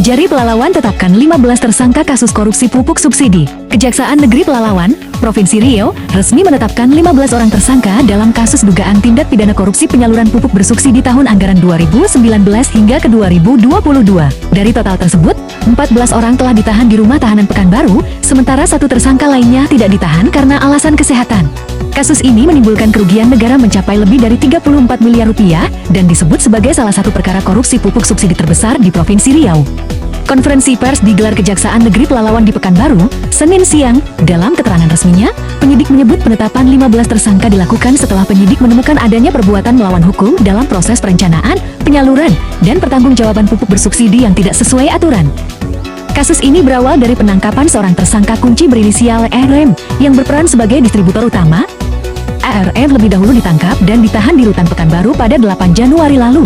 Kejari Pelalawan tetapkan 15 tersangka kasus korupsi pupuk subsidi. Kejaksaan Negeri Pelalawan, Provinsi Riau, resmi menetapkan 15 orang tersangka dalam kasus dugaan tindak pidana korupsi penyaluran pupuk bersubsidi tahun anggaran 2019 hingga ke 2022. Dari total tersebut, 14 orang telah ditahan di rumah tahanan Pekanbaru, sementara satu tersangka lainnya tidak ditahan karena alasan kesehatan. Kasus ini menimbulkan kerugian negara mencapai lebih dari 34 miliar rupiah dan disebut sebagai salah satu perkara korupsi pupuk subsidi terbesar di Provinsi Riau. Konferensi pers digelar Kejaksaan Negeri Pelalawan di Pekanbaru, Senin siang. Dalam keterangan resminya, penyidik menyebut penetapan 15 tersangka dilakukan setelah penyidik menemukan adanya perbuatan melawan hukum dalam proses perencanaan, penyaluran, dan pertanggungjawaban pupuk bersubsidi yang tidak sesuai aturan. Kasus ini berawal dari penangkapan seorang tersangka kunci berinisial RM yang berperan sebagai distributor utama. ARM lebih dahulu ditangkap dan ditahan di Rutan Pekanbaru pada 8 Januari lalu.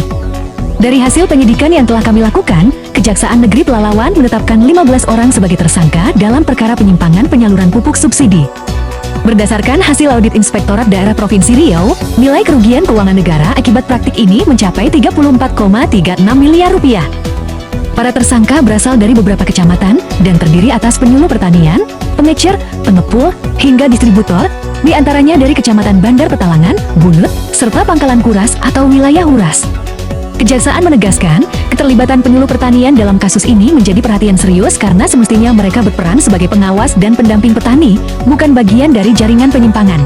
Dari hasil penyidikan yang telah kami lakukan, Kejaksaan Negeri Pelalawan menetapkan 15 orang sebagai tersangka dalam perkara penyimpangan penyaluran pupuk subsidi. Berdasarkan hasil audit Inspektorat Daerah Provinsi Riau, nilai kerugian keuangan negara akibat praktik ini mencapai 34,36 miliar rupiah. Para tersangka berasal dari beberapa kecamatan dan terdiri atas penyuluh pertanian, pengecer, pengepul, hingga distributor, di antaranya dari Kecamatan Bandar Petalangan, Bunut, serta Pangkalan Kuras atau wilayah Huras. Kejaksaan menegaskan, keterlibatan penyuluh pertanian dalam kasus ini menjadi perhatian serius karena semestinya mereka berperan sebagai pengawas dan pendamping petani, bukan bagian dari jaringan penyimpangan.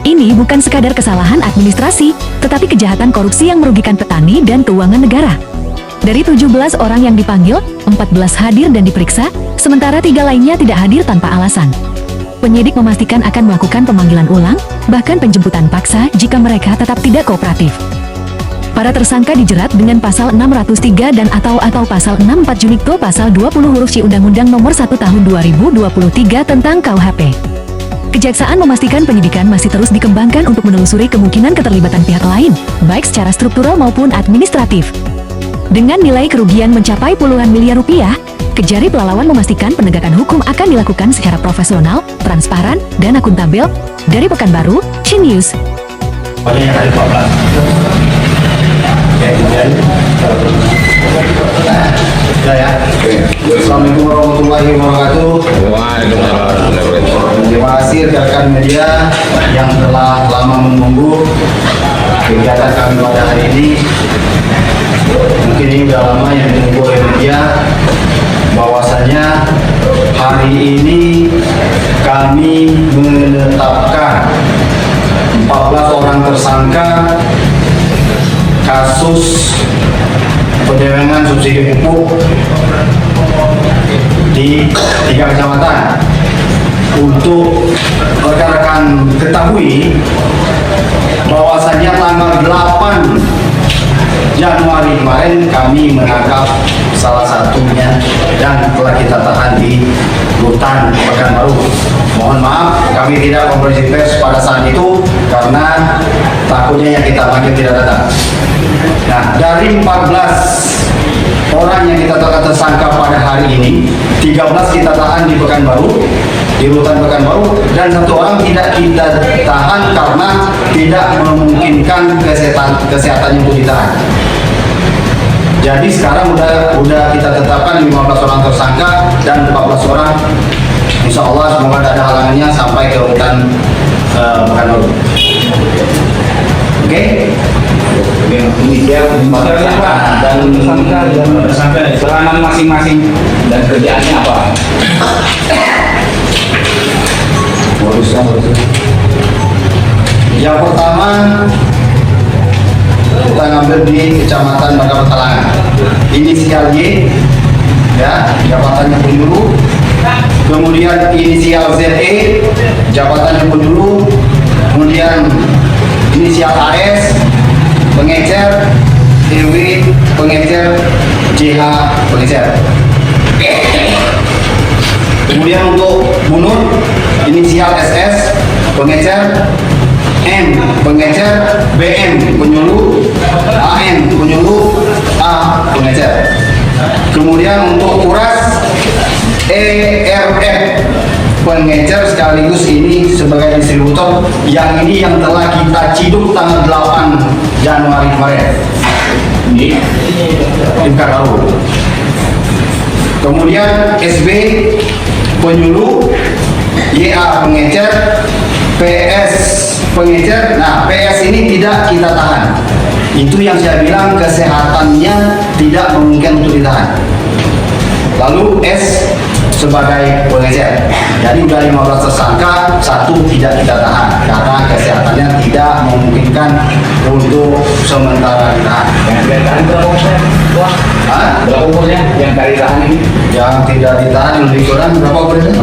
Ini bukan sekadar kesalahan administrasi, tetapi kejahatan korupsi yang merugikan petani dan keuangan negara. Dari 17 orang yang dipanggil, 14 hadir dan diperiksa, sementara 3 lainnya tidak hadir tanpa alasan. Penyidik memastikan akan melakukan pemanggilan ulang, bahkan penjemputan paksa jika mereka tetap tidak kooperatif. Para tersangka dijerat dengan pasal 603 dan atau pasal 64 Junito pasal 20 huruf C Undang-Undang Nomor 1 Tahun 2023 tentang KUHP. Kejaksaan memastikan penyidikan masih terus dikembangkan untuk menelusuri kemungkinan keterlibatan pihak lain, baik secara struktural maupun administratif. Dengan nilai kerugian mencapai puluhan miliar rupiah, Kejari Pelalawan memastikan penegakan hukum akan dilakukan secara profesional, transparan, dan akuntabel. Dari Pekanbaru, CNews. Assalamualaikum warahmatullahi wabarakatuh. Terima kasih rekan media yang telah lama menunggu kegiatan kami pada hari ini. Mungkin ini sudah lama yang ditunggu oleh media, bahwasanya hari ini kami menetapkan 14 orang tersangka kasus penyelewengan subsidi pupuk di 3 kecamatan. Untuk rekan-rekan ketahui bahwasanya tanggal 8 Januari kemarin kami menangkap salah satunya dan telah kita tahan di Rutan Pekanbaru. Mohon maaf kami tidak konferensi pers pada saat itu karena takutnya yang kita panggil tidak datang. Nah, dari 14 orang yang kita tetapkan tersangka pada hari ini, 13 kita tahan di Pekanbaru, di Rutan Pekanbaru, dan 1 orang tidak kita tahan karena tidak memungkinkan kesehatannya untuk ditahan. Jadi sekarang udah kita tetapkan 15 orang tersangka dan 14 orang insya Allah semoga tidak ada halangannya sampai ke Rutan Pekanbaru. Oke? Ini dia dan peranan masing-masing dan kerjaannya apa? Yang pertama kita ngambil di Kecamatan Bandar Petalangan. Inisial Y, ya, jabatannya penyuluh. Kemudian inisial ZE, jabatannya penyuluh. Kemudian inisial AS, pengecer, EW, pengecer, JH, pengecer. Kemudian untuk Bunut, inisial SS, pengecer, M, pengecer, BM, penyuluh, AM, penyuluh, A, pengecer. Kemudian untuk Kuras, ERF, pengecer sekaligus ini sebagai distributor, yang ini yang telah kita ciduk tanggal 8 Januari kemarin di Pekanbaru. Kemudian SB penyuluh, YA pengecer, PS pengecer. Nah, PS ini tidak kita tahan. Itu yang saya bilang kesehatannya tidak memungkinkan untuk ditahan. Lalu S sebagai pengecer. Jadi udah 15 tersangka, 1 tidak kita tahan karena kesehatannya tidak memungkinkan untuk sementara ditahan. Yang tidak ditahan berapa persen? Berapa umurnya yang tidak ditahan ini? Yang tidak ditahan lebih kurang berapa persen?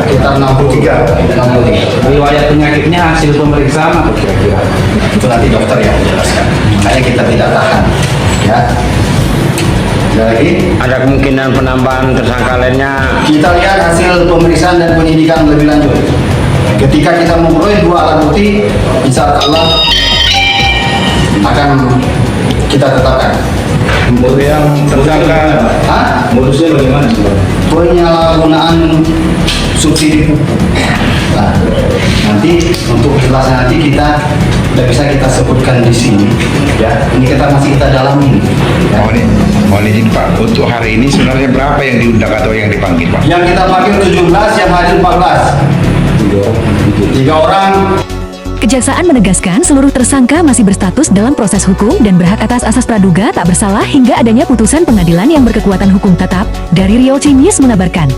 Sekitar 63. Riwayat penyakitnya hasil pemeriksaan apa kira-kira? Itu nanti dokter yang menjelaskan. Makanya kita tidak tahan. Ya. Ada lagi? Ada kemungkinan penambahan tersangka lainnya. Kita lihat hasil pemeriksaan dan penyidikan lebih lanjut. Ketika kita memperoleh 2 alat bukti, insya Allah akan kita tetapkan. Untuk yang tersangka, modusnya bagaimana sebenarnya? Penyalahgunaan subsidi pupuk. Nah, nanti untuk jelasnya nanti kita tidak bisa kita sebutkan di sini. Ya, ini kita masih kita dalami. Ya. Mohon izin Pak, untuk hari ini sebenarnya berapa yang diundang atau yang dipanggil Pak? Yang kita panggil 17, yang hadir 14. 3 orang. Kejaksaan menegaskan seluruh tersangka masih berstatus dalam proses hukum dan berhak atas asas praduga tak bersalah hingga adanya putusan pengadilan yang berkekuatan hukum tetap. Dari Riau News mengabarkan.